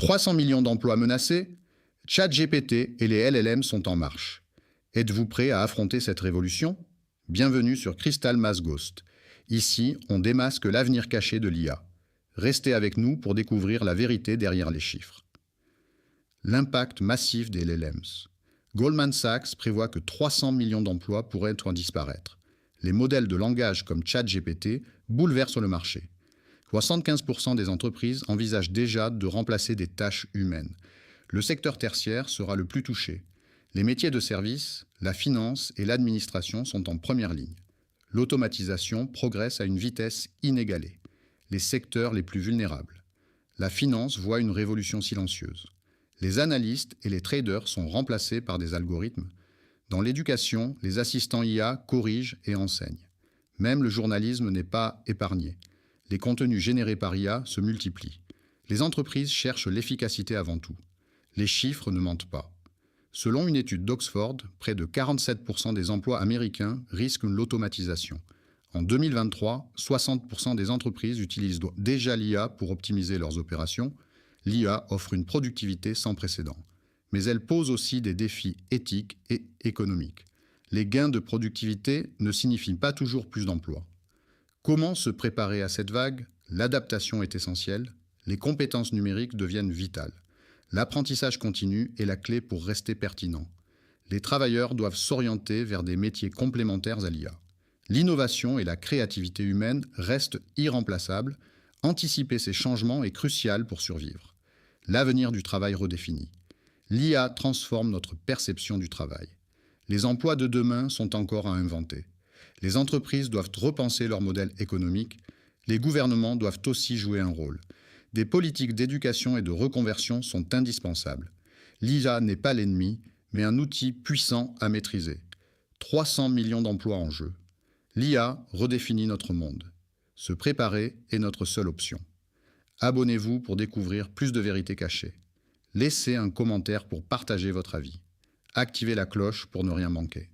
300 millions d'emplois menacés, ChatGPT et les LLM sont en marche. Êtes-vous prêt à affronter cette révolution? Bienvenue sur Crystal Mass Ghost. Ici, on démasque l'avenir caché de l'IA. Restez avec nous pour découvrir la vérité derrière les chiffres. L'impact massif des LLMs. Goldman Sachs prévoit que 300 millions d'emplois pourraient en disparaître. Les modèles de langage comme ChatGPT bouleversent le marché. 75% des entreprises envisagent déjà de remplacer des tâches humaines. Le secteur tertiaire sera le plus touché. Les métiers de service, la finance et l'administration sont en première ligne. L'automatisation progresse à une vitesse inégalée. Les secteurs les plus vulnérables. La finance voit une révolution silencieuse. Les analystes et les traders sont remplacés par des algorithmes. Dans l'éducation, les assistants IA corrigent et enseignent. Même le journalisme n'est pas épargné. Les contenus générés par IA se multiplient. Les entreprises cherchent l'efficacité avant tout. Les chiffres ne mentent pas. Selon une étude d'Oxford, près de 47% des emplois américains risquent l'automatisation. En 2023, 60% des entreprises utilisent déjà l'IA pour optimiser leurs opérations. L'IA offre une productivité sans précédent. Mais elle pose aussi des défis éthiques et économiques. Les gains de productivité ne signifient pas toujours plus d'emplois. Comment se préparer à cette vague? L'adaptation est essentielle. Les compétences numériques deviennent vitales. L'apprentissage continu est la clé pour rester pertinent. Les travailleurs doivent s'orienter vers des métiers complémentaires à l'IA. L'innovation et la créativité humaine restent irremplaçables. Anticiper ces changements est crucial pour survivre. L'avenir du travail redéfini. L'IA transforme notre perception du travail. Les emplois de demain sont encore à inventer. Les entreprises doivent repenser leur modèle économique. Les gouvernements doivent aussi jouer un rôle. Des politiques d'éducation et de reconversion sont indispensables. L'IA n'est pas l'ennemi, mais un outil puissant à maîtriser. 300 millions d'emplois en jeu. L'IA redéfinit notre monde. Se préparer est notre seule option. Abonnez-vous pour découvrir plus de vérités cachées. Laissez un commentaire pour partager votre avis. Activez la cloche pour ne rien manquer.